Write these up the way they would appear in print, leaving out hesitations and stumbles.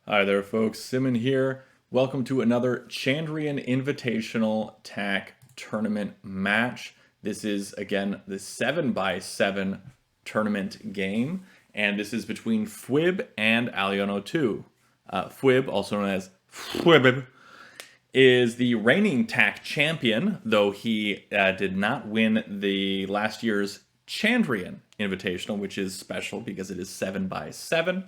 Hi there folks, Simon here. Welcome to another Chandrian Invitational Tak Tournament match. This is again the 7x7 tournament game, and this is between fwwwwwibib and alion02. Fwwwwwibib, also known as fwwwwwibib, is the reigning Tak champion, though he did not win the last year's Chandrian Invitational, which is special because it is 7x7.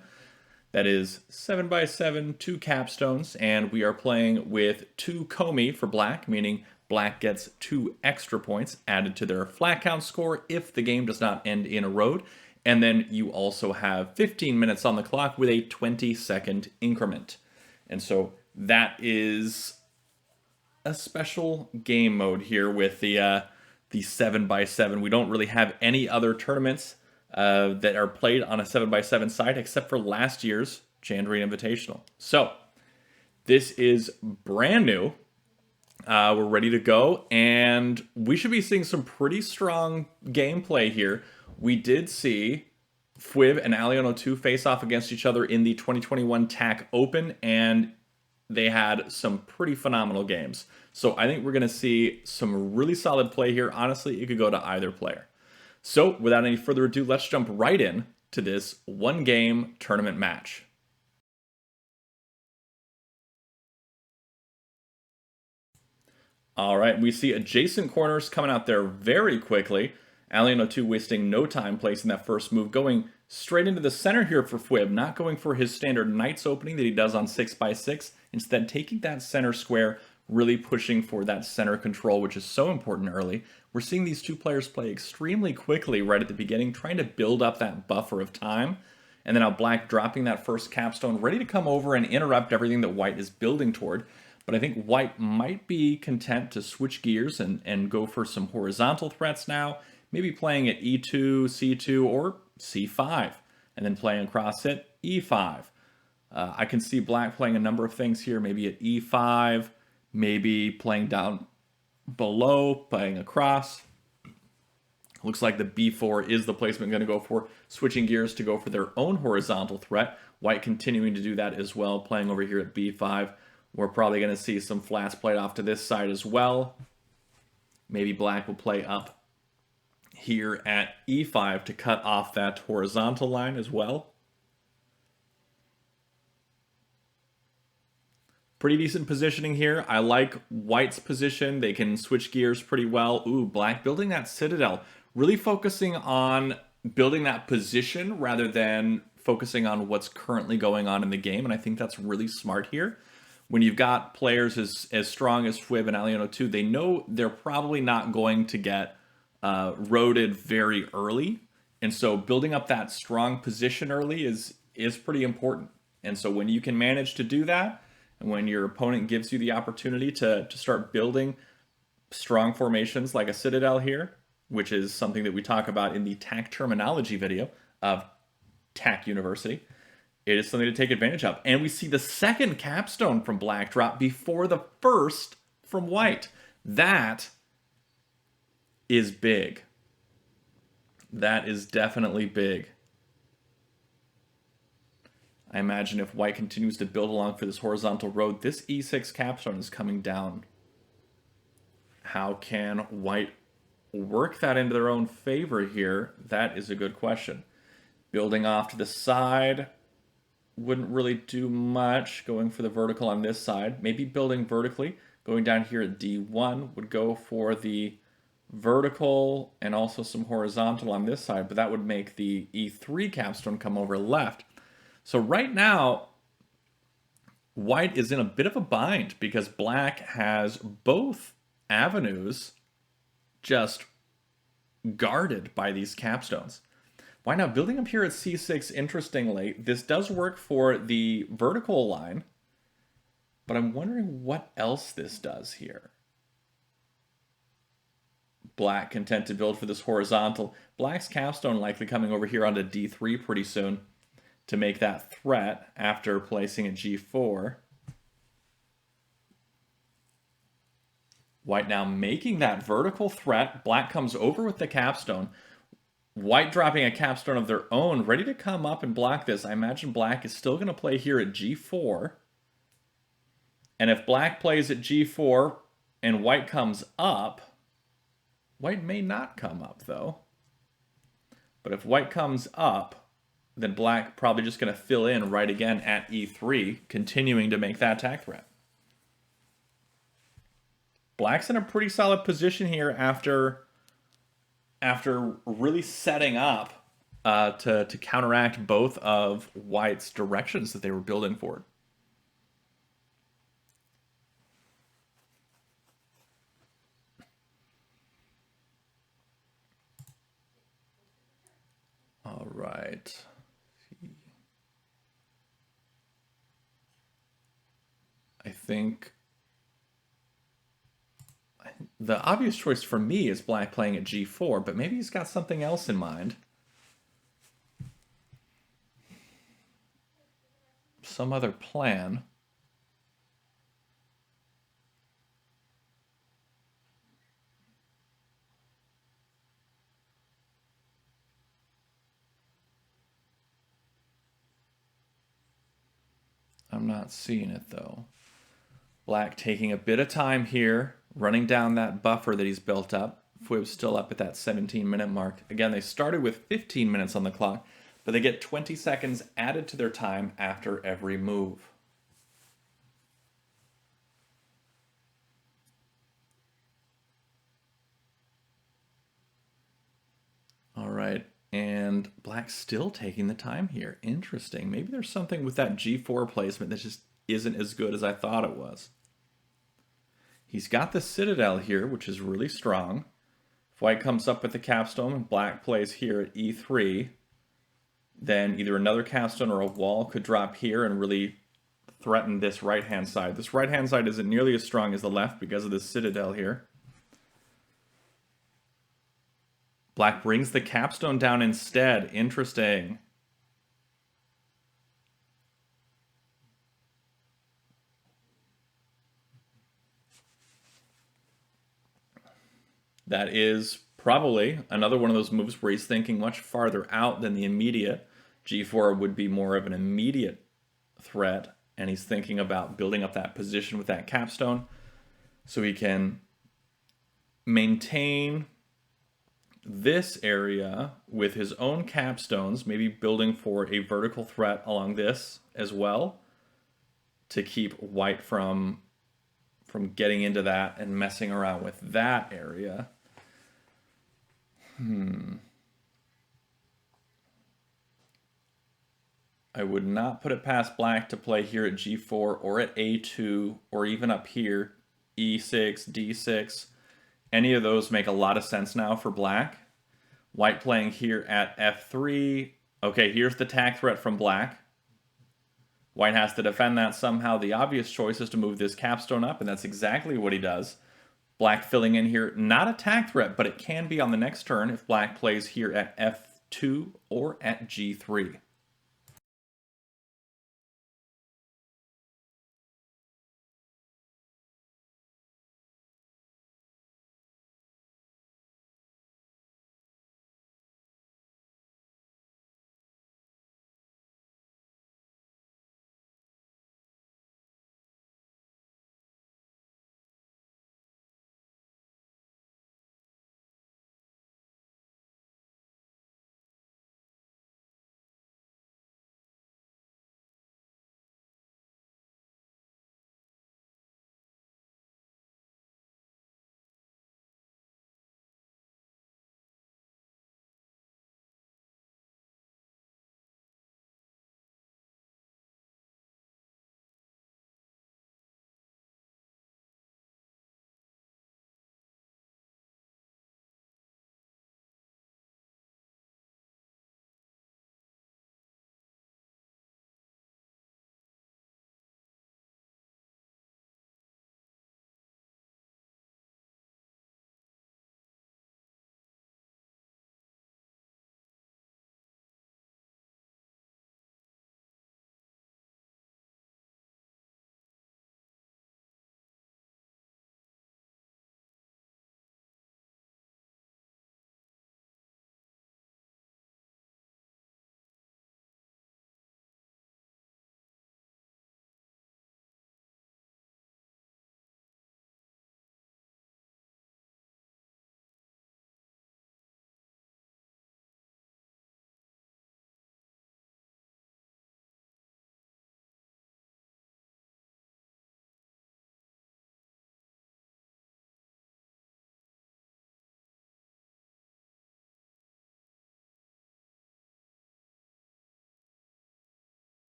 That is 7x7, 2 capstones, and we are playing with 2 komi for black, meaning black gets 2 extra points added to their flat count score if the game does not end in a road. And then you also have 15 minutes on the clock with a 20-second increment. And so that is a special game mode here with the 7x7. We don't really have any other tournaments that are played on a 7x7 side except for last year's Chandrian Invitational. So this is brand new. We're ready to go, and we should be seeing some pretty strong gameplay here. We did see fwwwwwibib and alion02 face off against each other in the 2021 Tak Open, and they had some pretty phenomenal games. So I think we're going to see some really solid play here. Honestly, it could go to either player. So without any further ado, let's jump right in to this one-game tournament match. All right, we see adjacent corners coming out there very quickly. alion02 wasting no time placing that first move, going straight into the center here for fwwwwwibib, not going for his standard Knights opening that he does on 6x6. Instead, taking that center square, really pushing for that center control, which is so important early. We're seeing these two players play extremely quickly right at the beginning, trying to build up that buffer of time. And then now black dropping that first capstone, ready to come over and interrupt everything that white is building toward. But I think white might be content to switch gears and go for some horizontal threats now, maybe playing at e2, c2, or c5, and then playing across it, e5. I can see black playing a number of things here, maybe at e5, maybe playing down below, playing across. Looks like the b4 is the placement going to go for, switching gears to go for their own horizontal threat. White continuing to do that as well, playing over here at b5. We're probably going to see some flats played off to this side as well. Maybe black will play up here at e5 to cut off that horizontal line as well. Pretty decent positioning here. I like white's position. They can switch gears pretty well. Ooh, black building that citadel. Really focusing on building that position rather than focusing on what's currently going on in the game. And I think that's really smart here. When you've got players as strong as fwwwwwibib and alion02, they know they're probably not going to get roaded very early. And so building up that strong position early is pretty important. And so when you can manage to do that, and when your opponent gives you the opportunity to start building strong formations like a citadel here, which is something that we talk about in the Tak terminology video of Tak University, it is something to take advantage of. And we see the second capstone from black drop before the first from white. That is big. That is definitely big. I imagine if white continues to build along for this horizontal road, this e6 capstone is coming down. How can white work that into their own favor here? That is a good question. Building off to the side wouldn't really do much. Going for the vertical on this side. Maybe building vertically. Going down here at d1 would go for the vertical and also some horizontal on this side, but that would make the e3 capstone come over left. So right now, white is in a bit of a bind because black has both avenues just guarded by these capstones. Why now? Building up here at c6, interestingly, this does work for the vertical line, but I'm wondering what else this does here. Black content to build for this horizontal. Black's capstone likely coming over here onto d3 pretty soon to make that threat after placing a g4. White now making that vertical threat. Black comes over with the capstone. White dropping a capstone of their own, ready to come up and block this. I imagine black is still going to play here at g4. And if black plays at g4 and white comes up, white may not come up though. But if white comes up, then black probably just going to fill in right again at e3, continuing to make that attack threat. Black's in a pretty solid position here after really setting up to counteract both of white's directions that they were building for. All right. I think the obvious choice for me is black playing at g4, but maybe he's got something else in mind. Some other plan. I'm not seeing it though. Black taking a bit of time here, running down that buffer that he's built up. fww's still up at that 17-minute mark. Again, they started with 15 minutes on the clock, but they get 20 seconds added to their time after every move. All right, and black's still taking the time here. Interesting. Maybe there's something with that g4 placement that just isn't as good as I thought it was. He's got the citadel here, which is really strong. If white comes up with the capstone and black plays here at e3, then either another capstone or a wall could drop here and really threaten this right-hand side. This right-hand side isn't nearly as strong as the left because of the citadel here. Black brings the capstone down instead. Interesting. That is probably another one of those moves where he's thinking much farther out than the immediate. g4 would be more of an immediate threat, and he's thinking about building up that position with that capstone so he can maintain this area with his own capstones, maybe building for a vertical threat along this as well to keep white from getting into that and messing around with that area. I would not put it past black to play here at g4 or at a2 or even up here, e6, d6. Any of those make a lot of sense now for black. White playing here at f3. Okay, here's the attack threat from black. White has to defend that somehow. The obvious choice is to move this capstone up, and that's exactly what he does. Black filling in here, not attack threat, but it can be on the next turn if black plays here at f2 or at g3.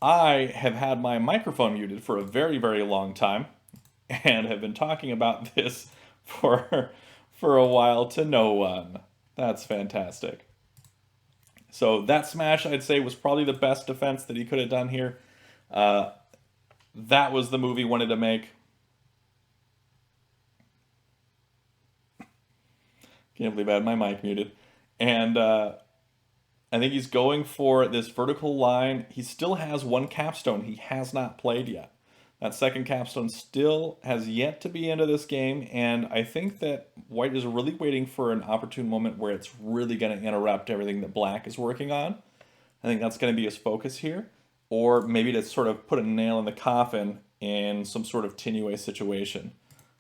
I have had my microphone muted for a very, very long time and have been talking about this for a while to no one. That's fantastic. So that smash, I'd say, was probably the best defense that he could have done here. That was the move he wanted to make. Can't believe I had my mic muted. And I think he's going for this vertical line. He still has one capstone he has not played yet. That second capstone still has yet to be into this game, and I think that white is really waiting for an opportune moment where it's really going to interrupt everything that black is working on. I think that's going to be his focus here, or maybe to sort of put a nail in the coffin in some sort of Tinue situation.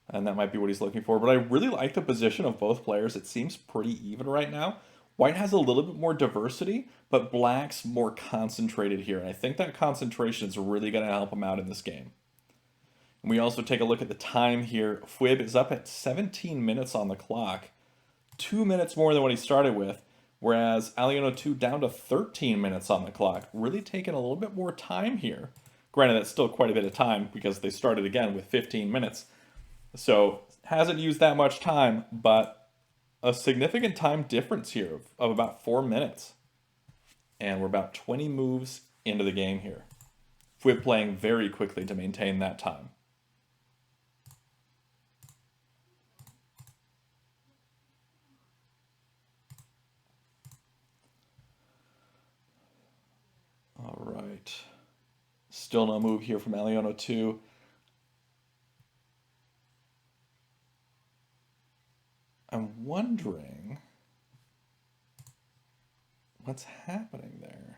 And that might be what he's looking for. But I really like the position of both players. It seems pretty even right now. White has a little bit more diversity, but black's more concentrated here. And I think that concentration is really going to help him out in this game. And we also take a look at the time here. Fwib is up at 17 minutes on the clock. 2 minutes more than what he started with. Whereas alion02 down to 13 minutes on the clock. Really taking a little bit more time here. Granted, that's still quite a bit of time because they started again with 15 minutes. So hasn't used that much time, but a significant time difference here of about 4 minutes. And we're about 20 moves into the game here. Fwib playing very quickly to maintain that time. All right. Still no move here from alion02. I'm wondering what's happening there.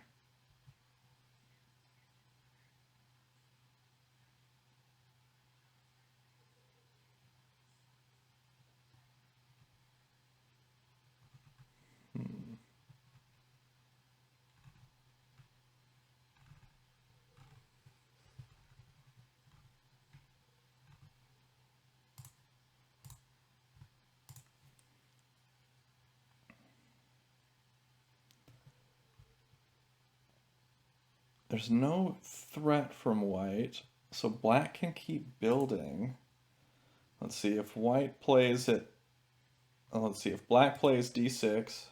There's no threat from white, so black can keep building. Let's see if white plays it. Let's see if black plays d6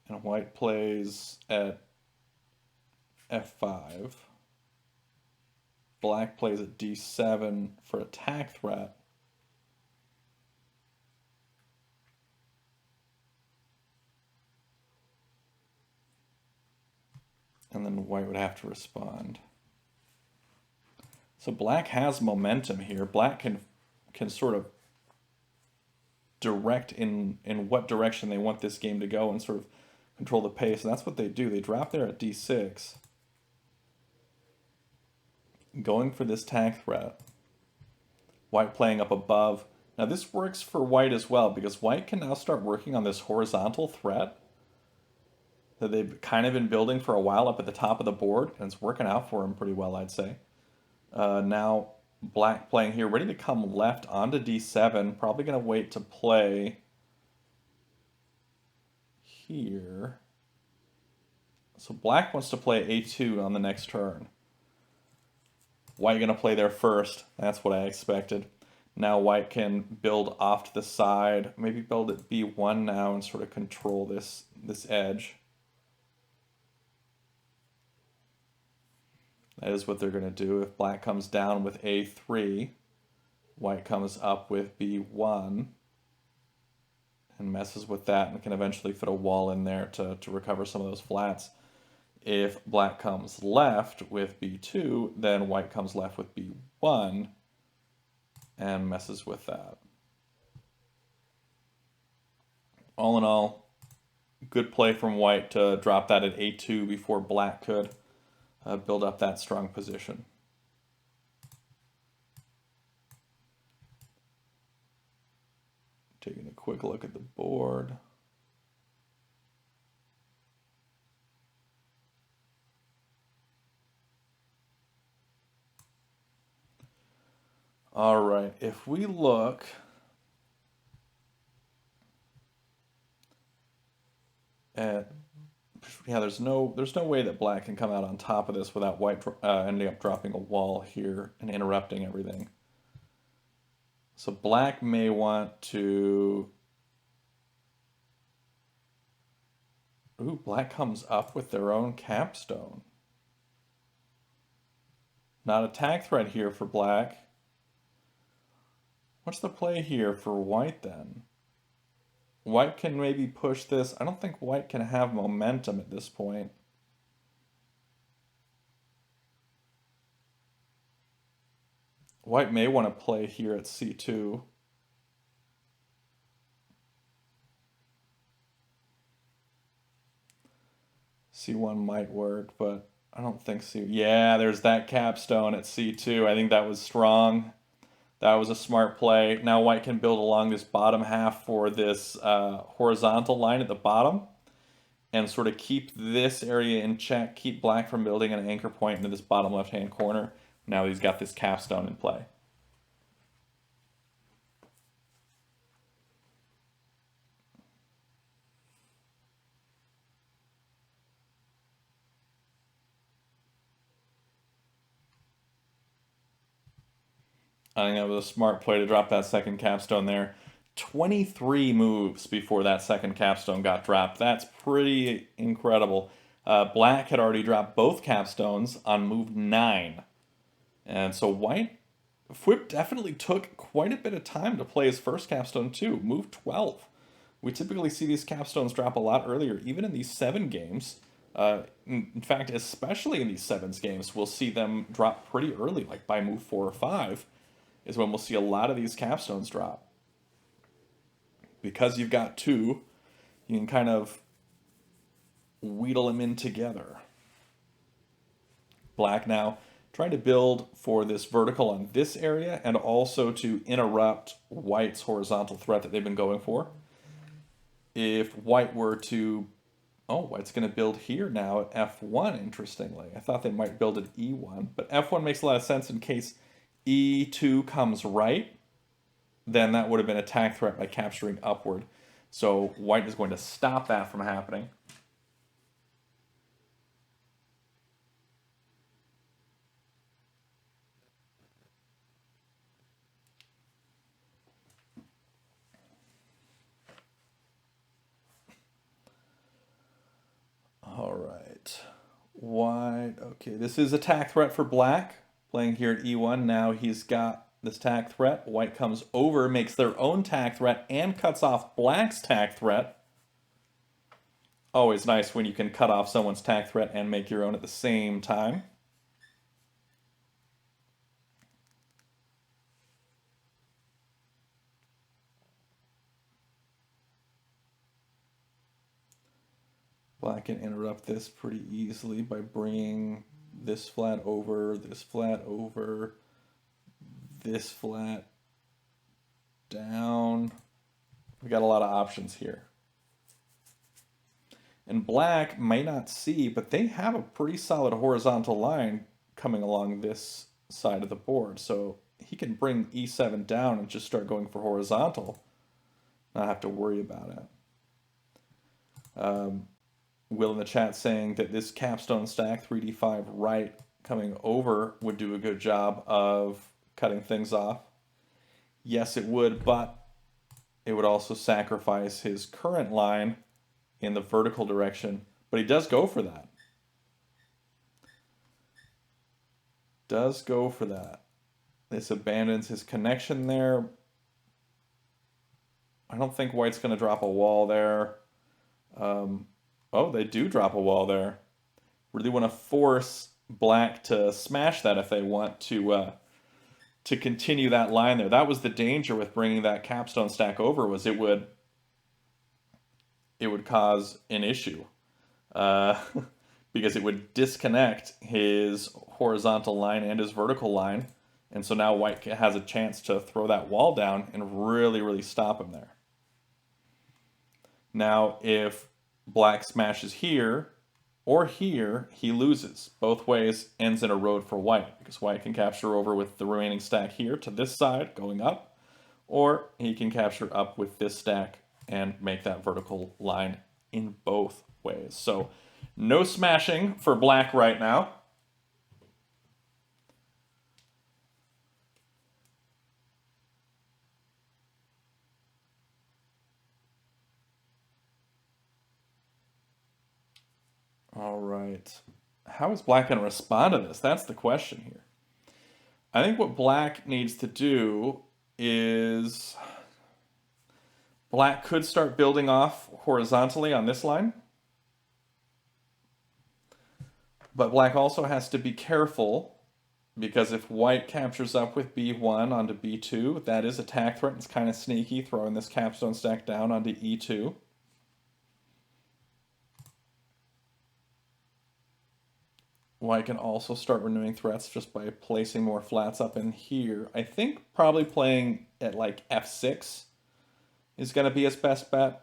and white plays at f5. Black plays at d7 for attack threat. And then white would have to respond. So black has momentum here. Black can sort of direct in what direction they want this game to go and sort of control the pace. And that's what they do. They drop there at d6. Going for this tag threat. White playing up above. Now this works for white as well because white can now start working on this horizontal threat that they've kind of been building for a while up at the top of the board, and it's working out for him pretty well, I'd say. Now black playing here, ready to come left onto d7, probably going to wait to play here. So black wants to play a2 on the next turn. White going to play there first, that's what I expected. Now white can build off to the side, maybe build at b1 now and sort of control this edge. That is what they're going to do. If black comes down with a3, white comes up with b1 and messes with that and can eventually fit a wall in there to recover some of those flats. If black comes left with b2, then white comes left with b1 and messes with that. All in all, good play from white to drop that at a2 before black could build up that strong position. Taking a quick look at the board. All right, if we look at Yeah, there's no way that black can come out on top of this without white ending up dropping a wall here and interrupting everything. So black may want to... Ooh, black comes up with their own capstone. Not a tag threat here for black. What's the play here for white then? White can maybe push this. I don't think white can have momentum at this point. White may want to play here at c2. c1 might work, but I don't think c... Yeah, there's that capstone at c2. I think that was strong. That was a smart play. Now white can build along this bottom half for this horizontal line at the bottom and sort of keep this area in check, keep black from building an anchor point into this bottom left-hand corner. Now he's got this capstone in play. I think that was a smart play to drop that second capstone there. 23 moves before that second capstone got dropped. That's pretty incredible. Black had already dropped both capstones on move 9. And so white, fwwwwwibib definitely took quite a bit of time to play his first capstone too. Move 12. We typically see these capstones drop a lot earlier, even in these 7 games. In fact, especially in these 7s games, we'll see them drop pretty early, like by move 4 or 5. Is when we'll see a lot of these capstones drop. Because you've got 2, you can kind of wheedle them in together. Black now trying to build for this vertical on this area and also to interrupt white's horizontal threat that they've been going for. If white were to... Oh, white's going to build here now at f1, interestingly. I thought they might build at e1, but f1 makes a lot of sense in case e2 comes right, then that would have been a tag threat by capturing upward. So white is going to stop that from happening. All right. White, okay, this is a tag threat for black. Playing here at e1, now he's got this tag threat. White comes over, makes their own tag threat, and cuts off black's tag threat. Always nice when you can cut off someone's tag threat and make your own at the same time. Black can interrupt this pretty easily by bringing this flat over, this flat over, this flat down. We got a lot of options here. And black might not see, but they have a pretty solid horizontal line coming along this side of the board. So he can bring e7 down and just start going for horizontal. Not have to worry about it. Will in the chat saying that this capstone stack, 3d5 right, coming over would do a good job of cutting things off. Yes, it would, but it would also sacrifice his current line in the vertical direction. But he does go for that. Does go for that. This abandons his connection there. I don't think white's going to drop a wall there. Oh, they do drop a wall there. Really want to force black to smash that if they want to continue that line there. That was the danger with bringing that capstone stack over, was it would cause an issue because it would disconnect his horizontal line and his vertical line, and so now white has a chance to throw that wall down and really, really stop him there. Now, if black smashes here or here, he loses. Both ways ends in a road for white, because white can capture over with the remaining stack here to this side going up, or he can capture up with this stack and make that vertical line in both ways. So No smashing for black right now. All right. How is black going to respond to this? That's the question here. I think what black needs to do is black could start building off horizontally on this line. But black also has to be careful because if white captures up with B1 onto B2, that is a attack threat. It's kind of sneaky throwing this capstone stack down onto E2. White can also start renewing threats just by placing more flats up in here. I think probably playing at like F6 is going to be his best bet.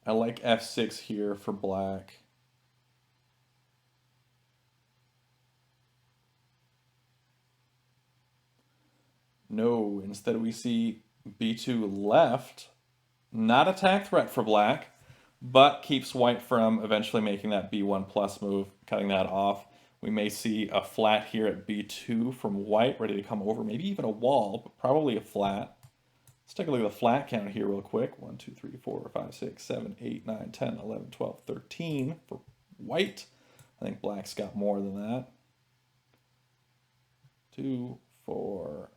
I like F6 here for black. No, instead we see B2 left. Not attack threat for black, but keeps white from eventually making that B1 plus move, cutting that off. We may see a flat here at B2 from white, ready to come over, maybe even a wall, but probably a flat. Let's take a look at the flat count here real quick. 1, 2, 3, 4, 5, 6, 7, 8, 9, 10, 11, 12, 13 for white. I think black's got more than that. 2, 4,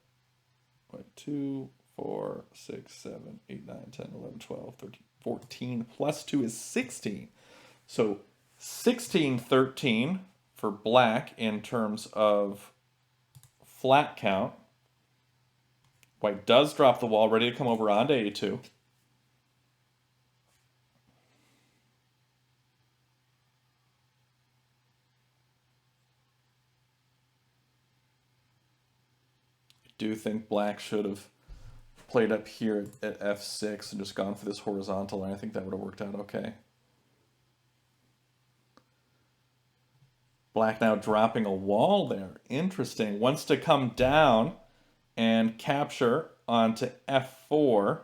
2, 4, 6, 7, 8, 9, 10, 11, 12, 13, 14. Plus 2 is 16. So 16, 13 for black in terms of flat count. White does drop the wall, ready to come over onto A2. I do think black should have played up here at F6 and just gone for this horizontal line. I think that would have worked out okay. Black now dropping a wall there. Interesting. Wants to come down and capture onto F4,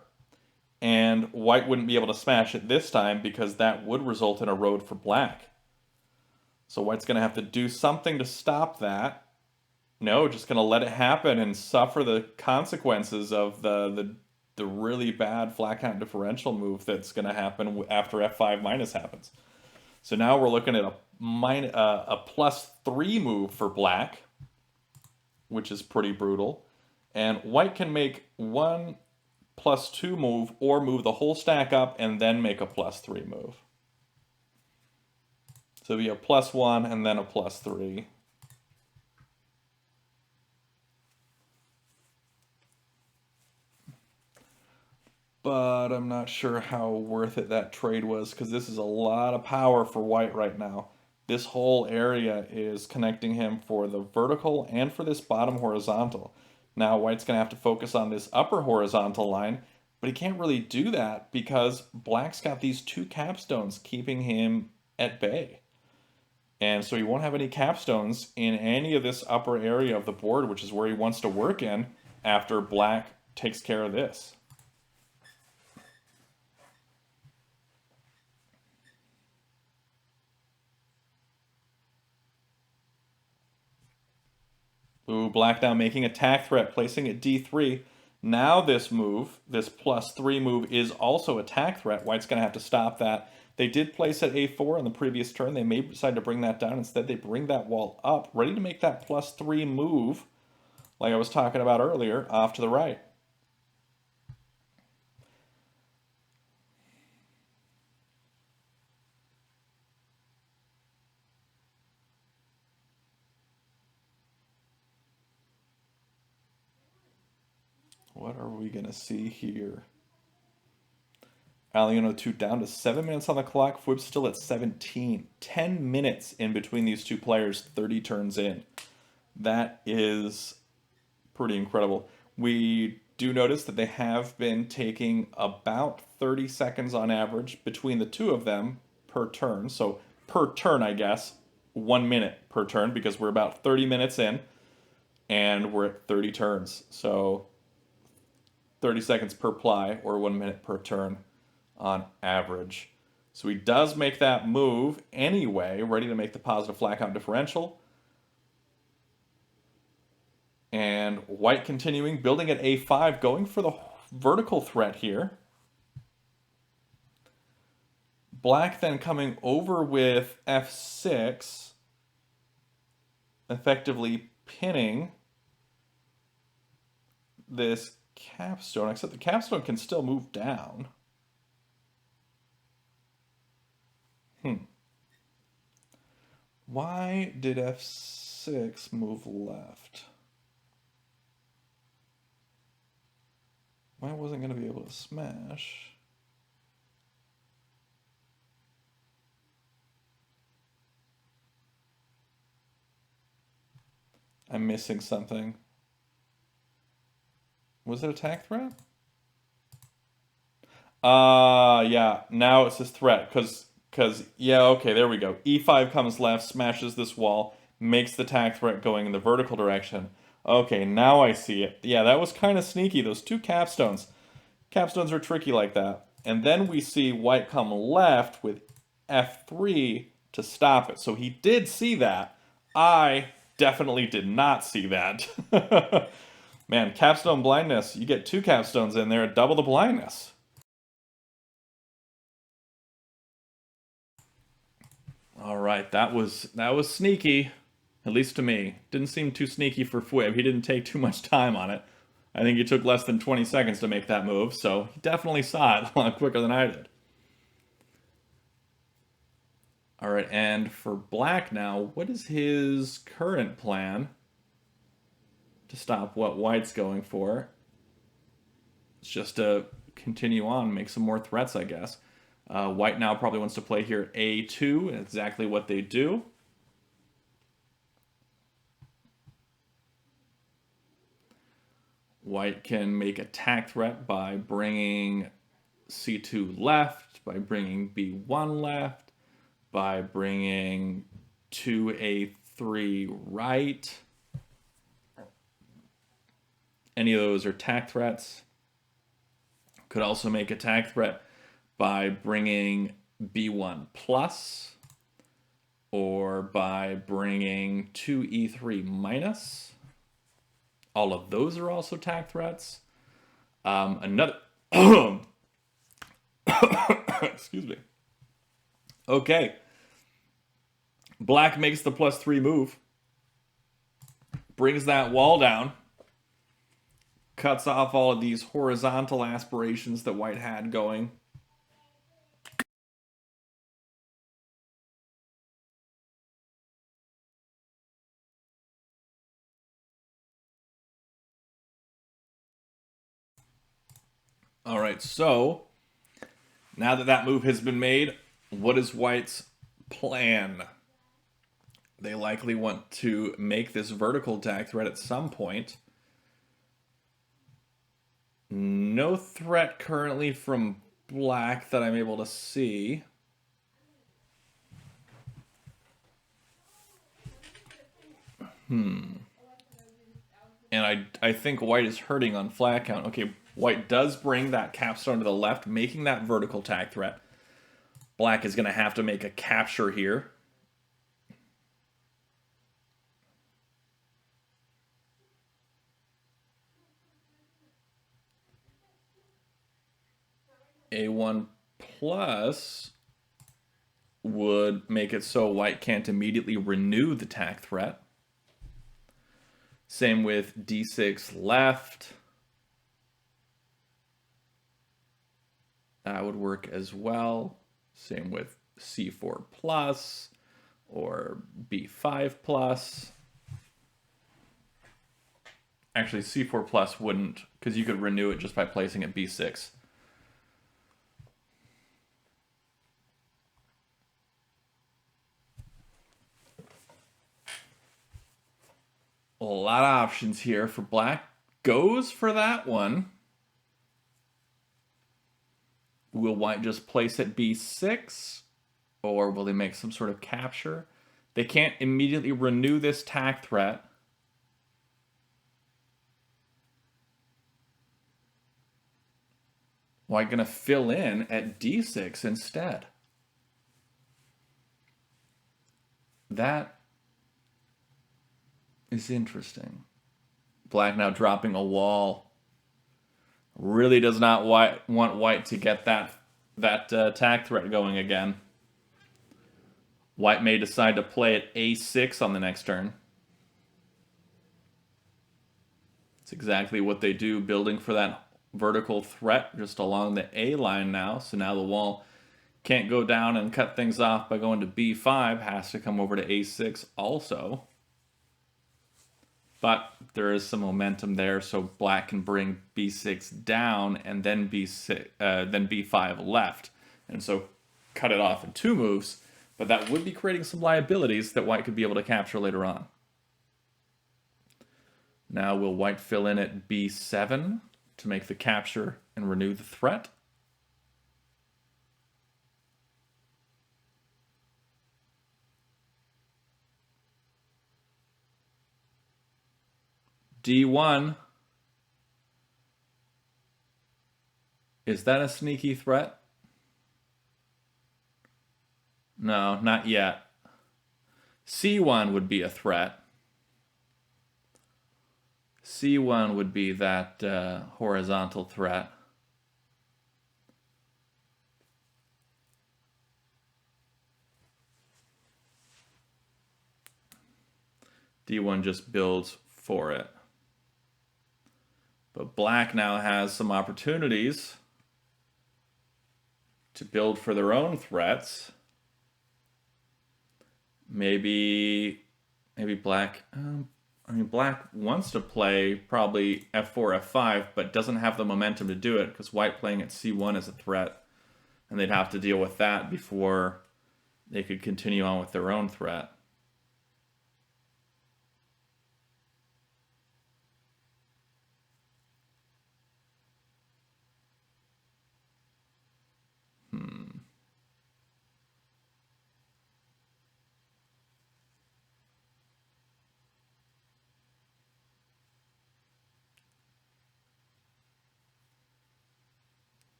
and white wouldn't be able to smash it this time because that would result in a road for black. So white's going to have to do something to stop that. No, just going to let it happen and suffer the consequences of the really bad flat count differential move that's going to happen after F5 minus happens. So now we're looking at a +3 move for black, which is pretty brutal. And white can make one +2 move or move the whole stack up and then make a +3 move. So it'll be a +1 and then a +3. But I'm not sure how worth it that trade was because this is a lot of power for white right now. This whole area is connecting him for the vertical and for this bottom horizontal. Now white's going to have to focus on this upper horizontal line, but he can't really do that because black's got these 2 capstones keeping him at bay. And so he won't have any capstones in any of this upper area of the board, which is where he wants to work in after black takes care of this. Ooh, black now making attack threat, placing at D3. Now this move, this +3 move, is also attack threat. White's going to have to stop that. They did place at A4 on the previous turn. They may decide to bring that down. Instead, they bring that wall up, ready to make that +3 move, like I was talking about earlier, off to the right. What are we going to see here? alion02 down to 7 minutes on the clock. fwwwwwibib still at 17. 10 minutes in between these two players, 30 turns in. That is pretty incredible. We do notice that they have been taking about 30 seconds on average between the two of them per turn. So per turn, I guess, 1 minute per turn because we're about 30 minutes in and we're at 30 turns. So 30 seconds per ply, or 1 minute per turn on average. So he does make that move anyway, ready to make the positive flat count differential. And white continuing, building at a5, going for the vertical threat here. Black then coming over with f6, effectively pinning this capstone, except the capstone can still move down. Why did f6 move left? Why wasn't going to be able to smash? I'm missing something. Was it attack threat? Yeah, now it's this threat, because, yeah, okay, there we go. E5 comes left, smashes this wall, makes the attack threat going in the vertical direction. Okay, now I see it. Yeah, that was kind of sneaky, those two capstones. Capstones are tricky like that. And then we see white come left with f3 to stop it. So he did see that. I definitely did not see that. Man, capstone blindness. You get two capstones in there, double the blindness. All right, that was sneaky, at least to me. Didn't seem too sneaky for fwwwwwibib. He didn't take too much time on it. I think he took less than 20 seconds to make that move, so he definitely saw it a lot quicker than I did. All right, and for black now, what is his current plan to stop what white's going for? It's just to continue on, make some more threats, I guess. White now probably wants to play here a2, and exactly what they do. White can make attack threat by bringing c2 left, by bringing b1 left, by bringing 2a3 right. Any of those are attack threats. Could also make attack threat by bringing b1 plus, or by bringing 2e3 minus. All of those are also attack threats. Another... Excuse me. Okay. Black makes the +3 move. Brings that wall down. Cuts off all of these horizontal aspirations that white had going. All right, so now that that move has been made, what is white's plan? They likely want to make this vertical attack threat at some point. No threat currently from black that I'm able to see. And I think white is hurting on flat count. Okay, white does bring that capstone to the left, making that vertical attack threat. Black is going to have to make a capture here. A1 plus would make it so white can't immediately renew the attack threat. Same with d6 left. That would work as well. Same with c4 plus or b5 plus. Actually, c4 plus wouldn't, because you could renew it just by placing it b6. A lot of options here for black. Goes for that one. Will white just place it b6? Or will they make some sort of capture? They can't immediately renew this attack threat. White going to fill in at d6 instead. That is interesting. Black now dropping a wall. Really does not want white to get that attack threat going again. White may decide to play at a6 on the next turn. It's exactly what they do, building for that vertical threat just along the A line now. So now the wall can't go down and cut things off by going to b5, has to come over to a6 also. But there is some momentum there, so black can bring b6 down and then b5 left. And so cut it off in 2 moves, but that would be creating some liabilities that white could be able to capture later on. Now will white fill in at b7 to make the capture and renew the threat? d1. Is that a sneaky threat? No, not yet. c1 would be a threat. c1 would be that horizontal threat. d1 just builds for it. But black now has some opportunities to build for their own threats. Maybe black... black wants to play probably f4, f5, but doesn't have the momentum to do it because white playing at c1 is a threat. And they'd have to deal with that before they could continue on with their own threat.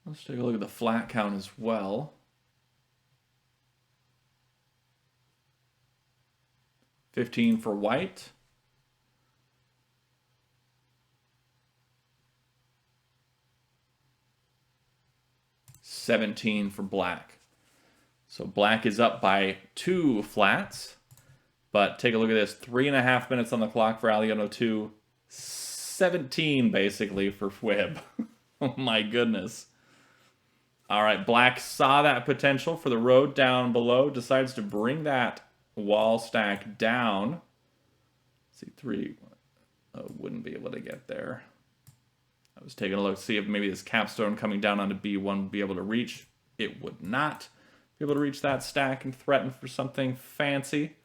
Let's take a look at the flat count as well. 15 for white. $17 for black. So black is up by 2 flats. But take a look at this. 3.5 minutes on the clock for alion02. 17 basically for fwwwwwibib. Oh my goodness. All right, black saw that potential for the road down below, decides to bring that wall stack down. C3 wouldn't be able to get there. I was taking a look to see if maybe this capstone coming down onto b1 would be able to reach. It would not be able to reach that stack and threaten for something fancy.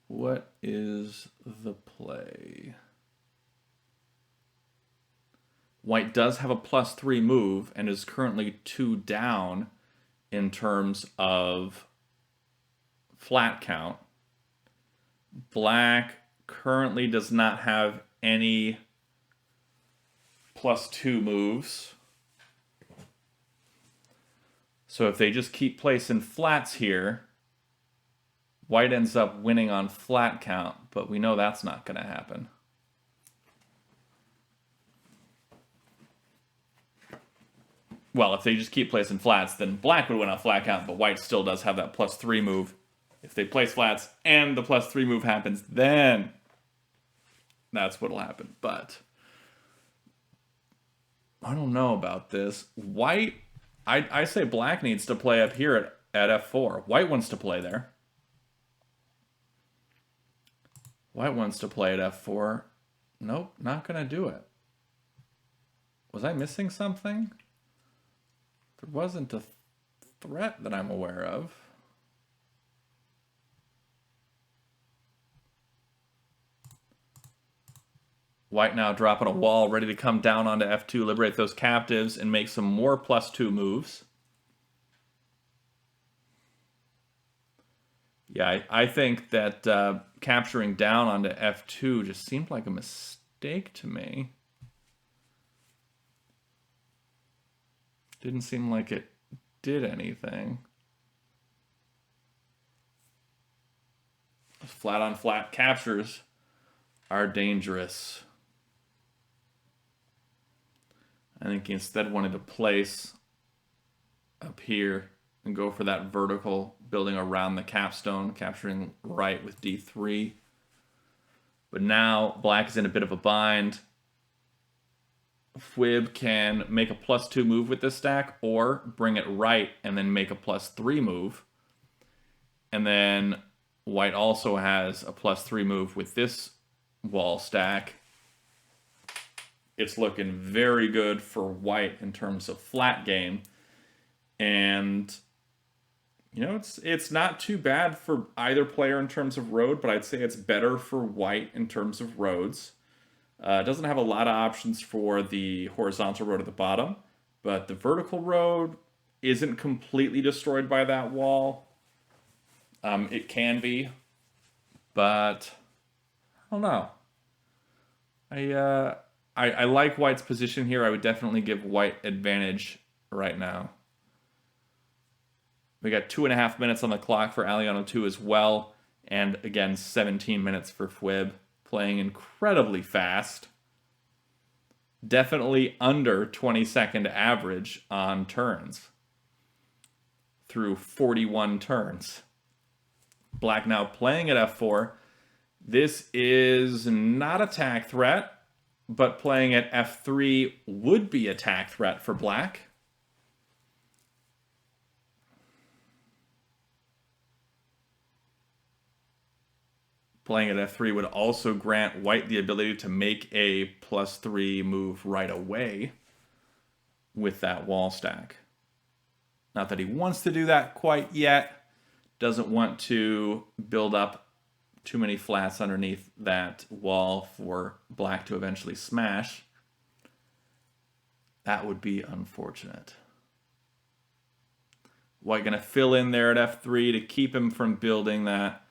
What is the play? White does have a +3 move and is currently 2 down in terms of flat count. Black currently does not have any +2 moves. So if they just keep placing flats here, white ends up winning on flat count, but we know that's not going to happen. Well, if they just keep placing flats, then black would win on flat count, but white still does have that +3 move. If they place flats and the +3 move happens, then that's what'll happen. But I don't know about this. White, I say black needs to play up here at f4. White wants to play there. White wants to play at f4. Nope, not going to do it. Was I missing something? There wasn't a threat that I'm aware of. White now dropping a wall, ready to come down onto f2, liberate those captives, and make some more +2 moves. Yeah, I think that capturing down onto f2 just seemed like a mistake to me. Didn't seem like it did anything. Flat on flat captures are dangerous. I think he instead wanted to place up here and go for that vertical, building around the capstone, capturing right with d3. But now black is in a bit of a bind. fwwwwwibib can make a +2 move with this stack, or bring it right and then make a +3 move. And then white also has a +3 move with this wall stack. It's looking very good for white in terms of flat game. And, you know, it's not too bad for either player in terms of road, but I'd say it's better for white in terms of roads. It doesn't have a lot of options for the horizontal road at the bottom, but the vertical road isn't completely destroyed by that wall. It can be, but I don't know. I like white's position here. I would definitely give white advantage right now. We got 2.5 minutes on the clock for alion02 as well, and again 17 minutes for fwwwwwibib, playing incredibly fast. Definitely under 20-second average on turns through 41 turns. Black now playing at f4. This is not a attack threat, but playing at f3 would be a attack threat for black. Playing at f3 would also grant white the ability to make a +3 move right away with that wall stack. Not that he wants to do that quite yet. Doesn't want to build up too many flats underneath that wall for black to eventually smash. That would be unfortunate. White gonna fill in there at f3 to keep him from building that.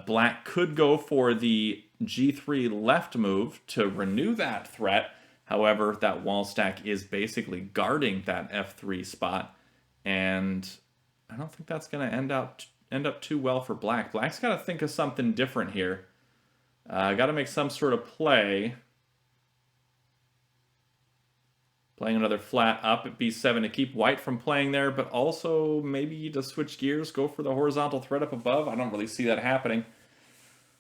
Black could go for the g3 left move to renew that threat. However, that wall stack is basically guarding that f3 spot, and I don't think that's going to end up too well for black. Black's got to think of something different here. Got to make some sort of play. Playing another flat up at b7 to keep white from playing there, but also maybe to switch gears, go for the horizontal threat up above. I don't really see that happening.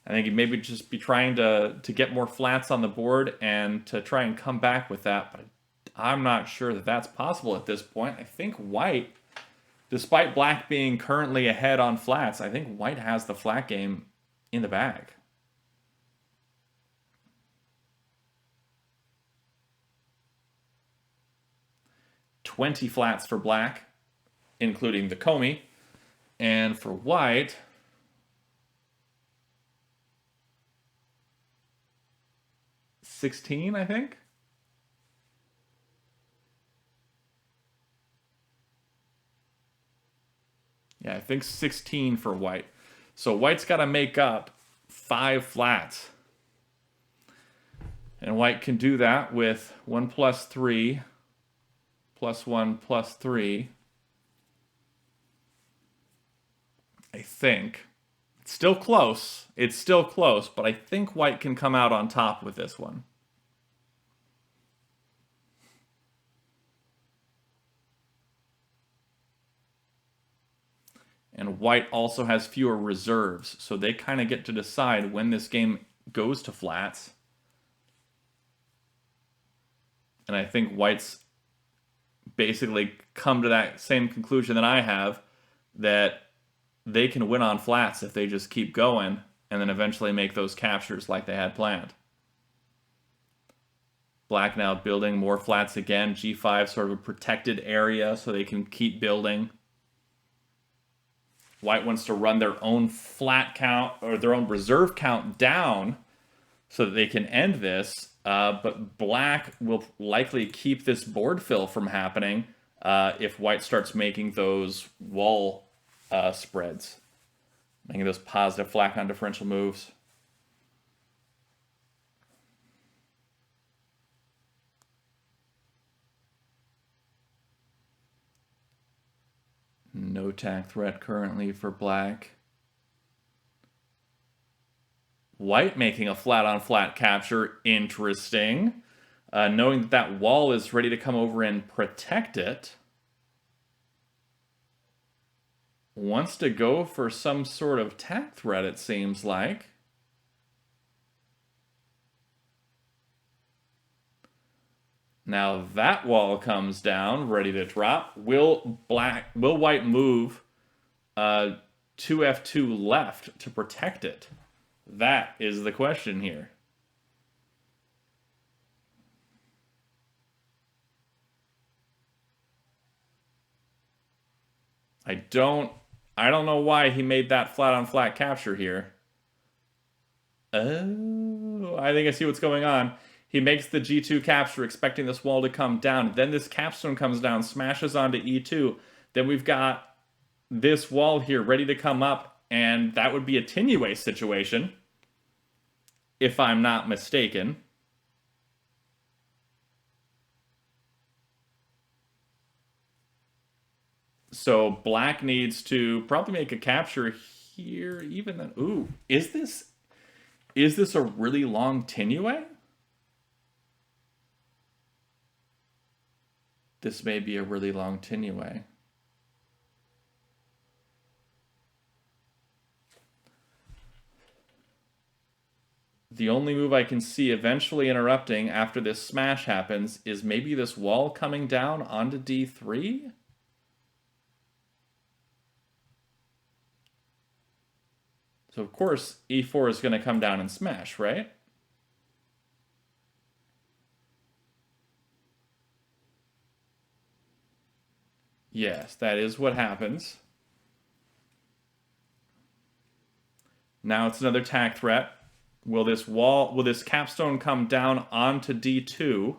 I think he'd maybe just be trying to get more flats on the board and to try and come back with that, but I'm not sure that that's possible at this point. I think white, despite black being currently ahead on flats, I think white has the flat game in the bag. $20 flats for black, including the komi, and for white, $16, I think. Yeah, I think 16 for white. So white's got to make up 5 flats. And white can do that with 1 + 3, +1 + 3. I think. It's still close. It's still close, but I think white can come out on top with this one. And white also has fewer reserves, so they kind of get to decide when this game goes to flats. And I think white's basically come to that same conclusion that I have, that they can win on flats if they just keep going and then eventually make those captures like they had planned. Black now building more flats again. G5, sort of a protected area so they can keep building. White wants to run their own flat count, or their own reserve count down, so that they can end this. But black will likely keep this board fill from happening if white starts making those wall spreads, making those positive flat on differential moves. No attack threat currently for black. White making a flat-on-flat capture. Interesting. Knowing that that wall is ready to come over and protect it. Wants to go for some sort of attack threat, it seems like. Now that wall comes down, ready to drop. Will white move to F2 left to protect it? That is the question here. I don't know why he made that flat-on-flat capture here. Oh, I think I see what's going on. He makes the G2 capture, expecting this wall to come down. Then this capstone comes down, smashes onto E2. Then we've got this wall here ready to come up, and that would be a Tinue situation, if I'm not mistaken. So black needs to probably make a capture here, even then. Ooh, is this a really long Tinue? This may be a really long Tinue. The only move I can see eventually interrupting after this smash happens is maybe this wall coming down onto D3? So of course E4 is going to come down and smash, right? Yes, that is what happens. Now it's another attack threat. Will this capstone come down onto D2?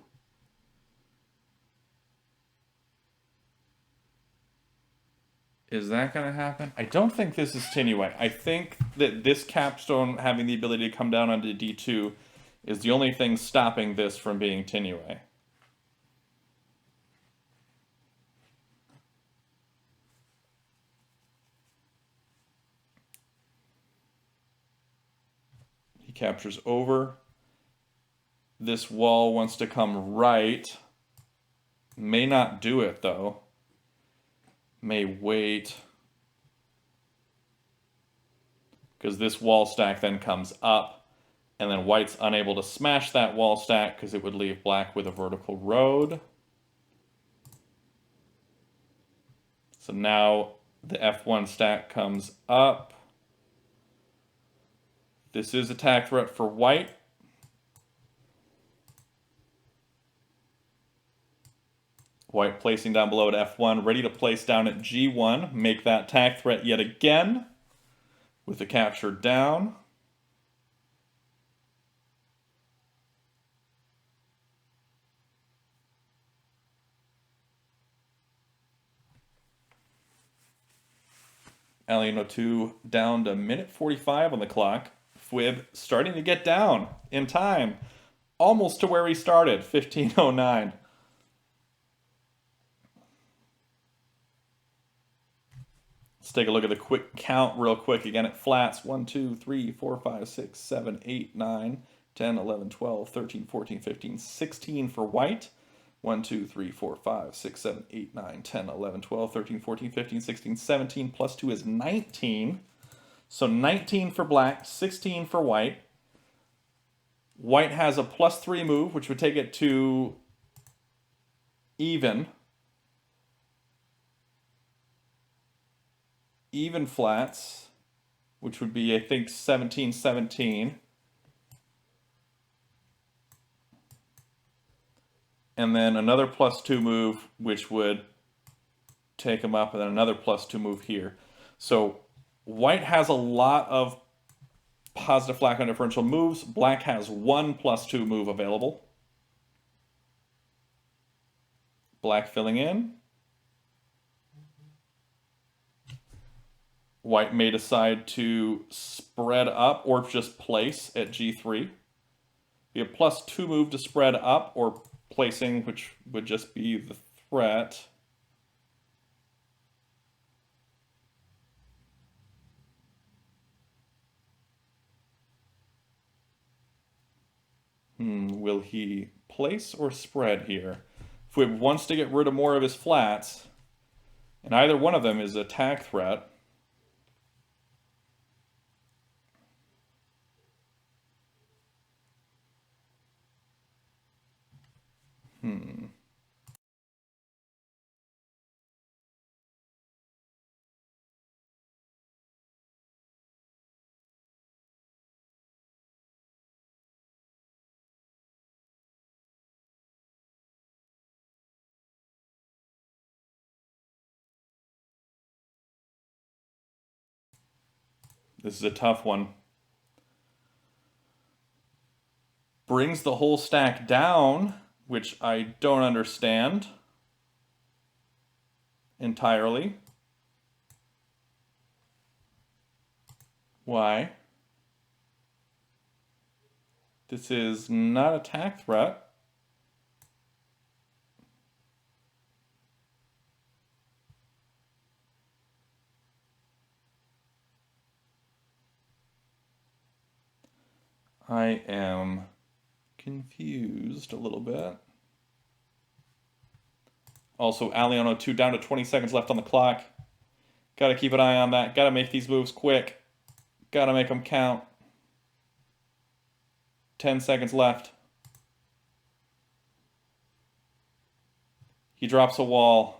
Is that going to happen? I don't think this is Tinue. I think that this capstone having the ability to come down onto D2 is the only thing stopping this from being Tinue. He captures over. This wall wants to come right. May not do it, though. May wait. Because this wall stack then comes up, and then white's unable to smash that wall stack because it would leave black with a vertical road. So now the F1 stack comes up. This is attack threat for white. White placing down below at F1, ready to place down at G1, make that attack threat yet again with the capture down. alion02 down to minute 45 on the clock. fwwwwwibib starting to get down in time, almost to where he started, 15:09. Let's take a look at the quick count real quick again at flats. 1, 2, 3, 4, 5, 6, 7, 8, 9, 10, 11, 12, 13, 14, 15, 16 for white. 1, 2, 3, 4, 5, 6, 7, 8, 9, 10, 11, 12, 13, 14, 15, 16, 17, plus 2 is 19. So 19 for black, 16 for white. White has a +3 move, which would take it to even. Even flats, which would be, I think, 17-17. And then another +2 move, which would take him up, and then another +2 move here. So white has a lot of Positive flat on differential moves. Black has 1+2 move available. Black filling in. White may decide to spread up or just place at G3. Be a +2 move to spread up or placing, which would just be the threat. Will he place or spread here? fwwwwwibib wants to get rid of more of his flats, and either one of them is a tag threat. This is a tough one. Brings the whole stack down, which I don't understand entirely. Why? This is not a tag threat. I am confused a little bit. Also, alion02 down to 20 seconds left on the clock. Gotta keep an eye on that. Gotta make these moves quick. Gotta make them count. 10 seconds left. He drops a wall.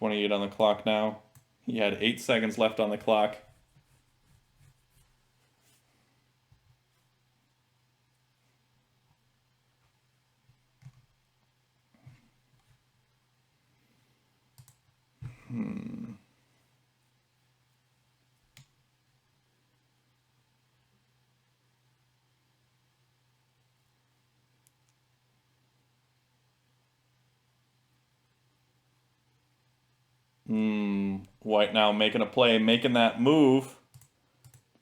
.28 on the clock now. He had 8 seconds left on the clock. White now making a play, making that move.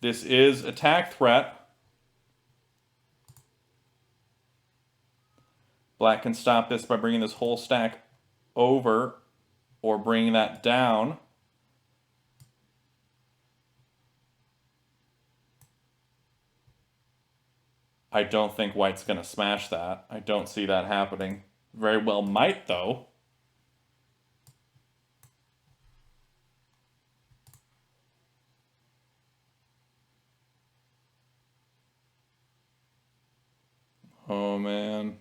This is attack threat. Black can stop this by bringing this whole stack over or bringing that down. I don't think White's going to smash that. I don't see that happening. Very well might, though. Oh, man.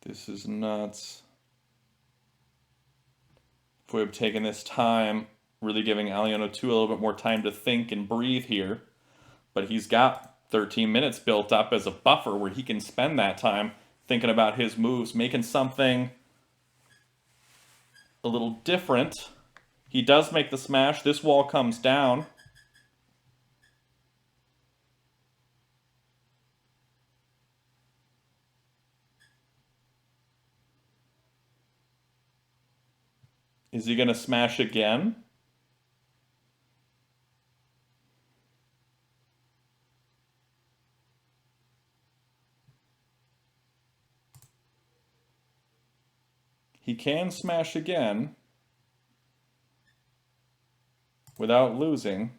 This is nuts. fwwwwwibib taking this time, really giving alion02 a little bit more time to think and breathe here. But he's got 13 minutes built up as a buffer where he can spend that time thinking about his moves, making something a little different. He does make the smash. This wall comes down. Is he going to smash again? He can smash again without losing.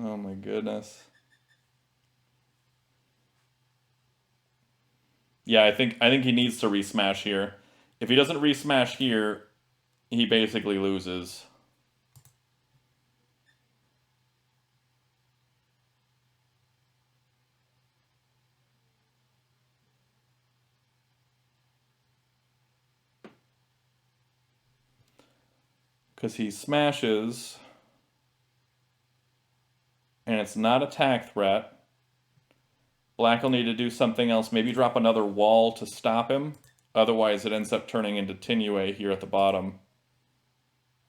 Oh my goodness. Yeah, I think he needs to resmash here. If he doesn't resmash here, he basically loses. because he smashes, and it's not attack threat. Black will need to do something else, maybe drop another wall to stop him. Otherwise, it ends up turning into Tinue here at the bottom.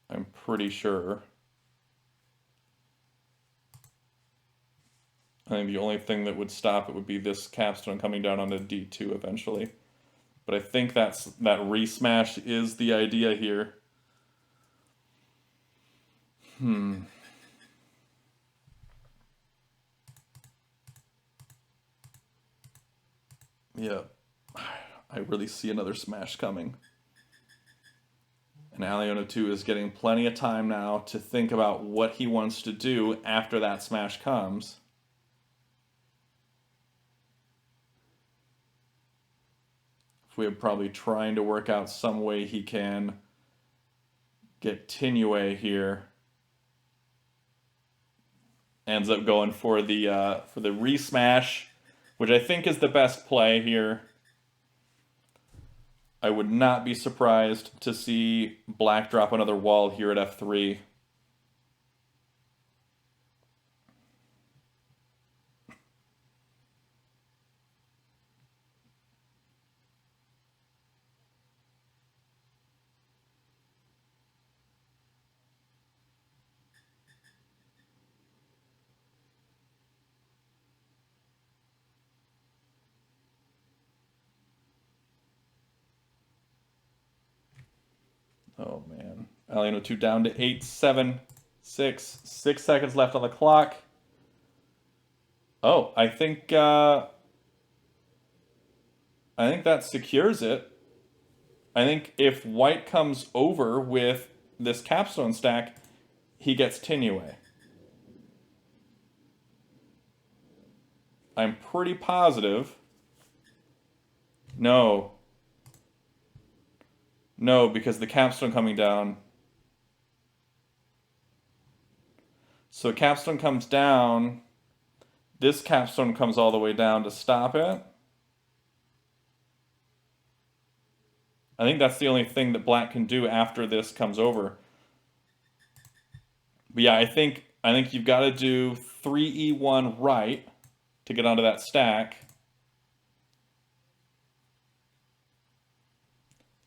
I'm pretty sure. I think the only thing that would stop it would be this capstone coming down onto D2 eventually. But I think that re-smash is the idea here. Yeah, I really see another smash coming. And alion02 is getting plenty of time now to think about what he wants to do after that smash comes. We're probably trying to work out some way he can get Tinue here. Ends up going for the re-smash, which I think is the best play here. I would not be surprised to see Black drop another wall here at F3. Oh man. alion02 down to 8, 7, 6. 6 seconds left on the clock. Oh, I think that secures it. I think if white comes over with this capstone stack, he gets Tinue. I'm pretty positive. No. No, because the capstone coming down. So capstone comes down. This capstone comes all the way down to stop it. I think that's the only thing that Black can do after this comes over. But yeah, I think you've got to do 3E1 right to get onto that stack.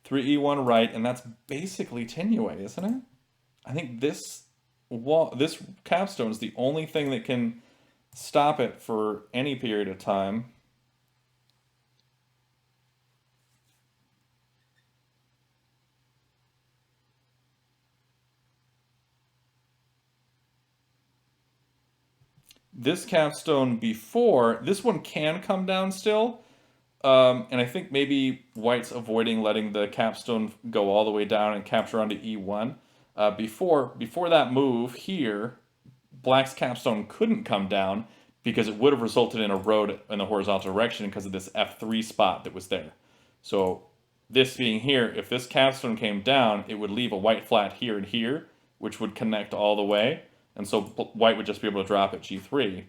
3E1 right, and that's basically Tinue, isn't it? I think this capstone is the only thing that can stop it for any period of time. This capstone before, this one can come down still, and I think maybe white's avoiding letting the capstone go all the way down and capture onto E1. Before that move here, Black's capstone couldn't come down because it would have resulted in a road in the horizontal direction because of this F3 spot that was there. So this being here, if this capstone came down, it would leave a white flat here and here, which would connect all the way. And so white would just be able to drop at G3.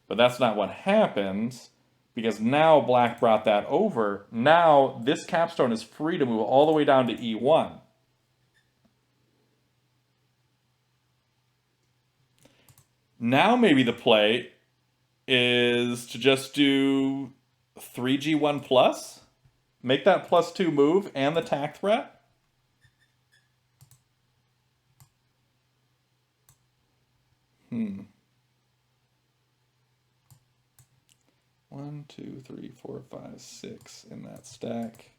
But that's not what happens, because now Black brought that over. Now this capstone is free to move all the way down to E1. Now maybe the play is to just do 3G1 plus, make that +2 move and the tack threat. One, two, three, four, five, 6 in that stack.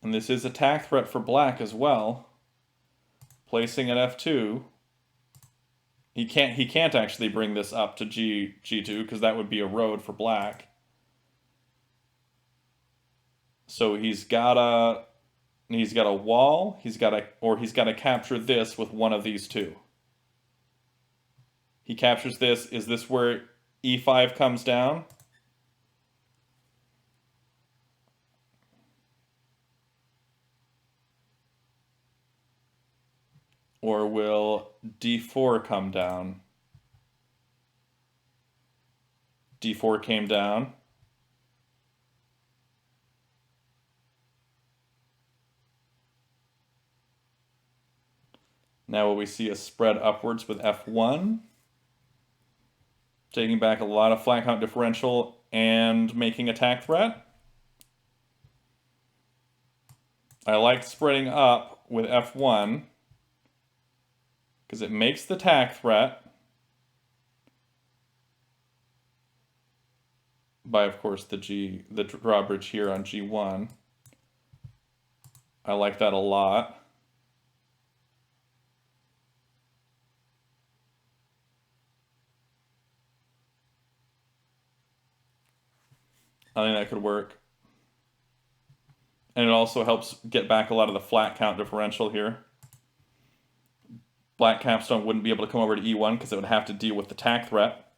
And this is a tack threat for Black as well. Placing at F2. He can't actually bring this up to G2 because that would be a road for Black. So he's got a wall, he's got to capture this with one of these two. He captures this. Is this where E5 comes down? Or will d4 come down? d4 came down. Now will we see a spread upwards with f1? Taking back a lot of flat count differential and making attack threat. I like spreading up with f1 because it makes the attack threat by, of course, the drawbridge here on g1. I like that a lot. I think that could work. And it also helps get back a lot of the flat count differential here. Black capstone wouldn't be able to come over to e1 because it would have to deal with the attack threat.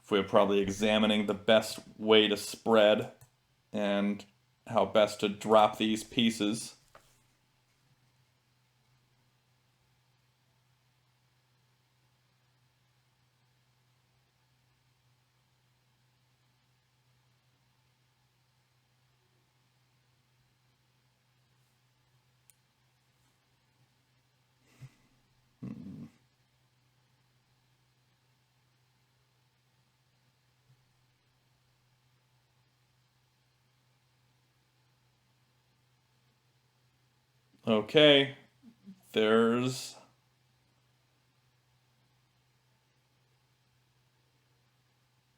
If we're probably examining the best way to spread and how best to drop these pieces. Okay, there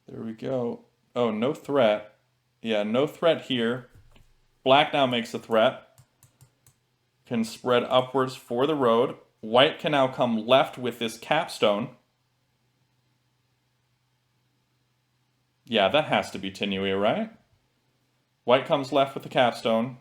we go. Oh, no threat. Yeah, no threat here. Black now makes a threat. Can spread upwards for the road. White can now come left with this capstone. Yeah, that has to be Tinui, right? White comes left with the capstone.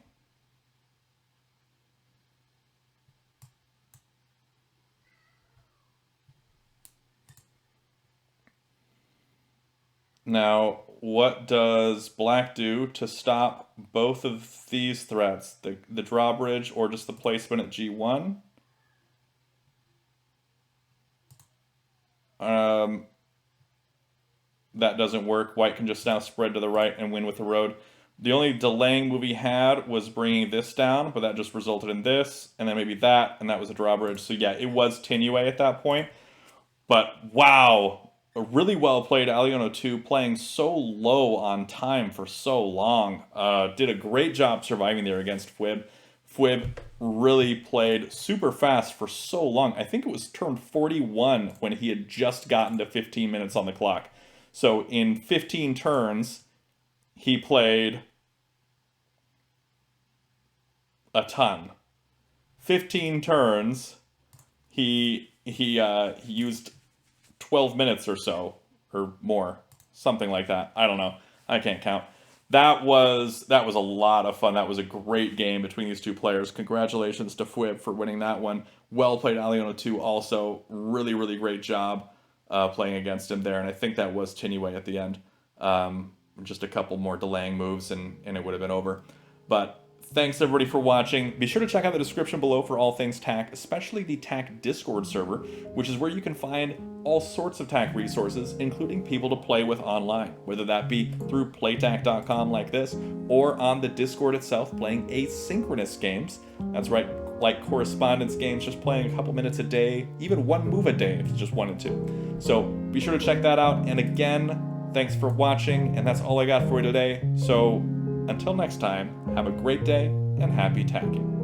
Now, what does black do to stop both of these threats? The drawbridge or just the placement at g1? That doesn't work. White can just now spread to the right and win with the road. The only delaying move he had was bringing this down, but that just resulted in this, and then maybe that, and that was a drawbridge. So yeah, it was Tinue at that point. But wow! A really well played alion02, playing so low on time for so long. Did a great job surviving there against fwwwwwibib. fwwwwwibib really played super fast for so long. I think it was turn 41 when he had just gotten to 15 minutes on the clock. So in 15 turns, he played a ton. 15 turns, he used 12 minutes or so, or more, something like that. I don't know. I can't count. That was a lot of fun. That was a great game between these two players. Congratulations to fwwwwwibib for winning that one. Well played alion02 also. Really, really great job playing against him there. And I think that was Tinue at the end. Just a couple more delaying moves and it would have been over. But thanks everybody for watching. Be sure to check out the description below for all things TAK, especially the TAK Discord server, which is where you can find all sorts of TAK resources, including people to play with online, whether that be through playtak.com like this, or on the Discord itself playing asynchronous games. That's right, like correspondence games, just playing a couple minutes a day, even one move a day if you just wanted to. So be sure to check that out, and again, thanks for watching, and that's all I got for you today. So until next time, have a great day and happy tacking.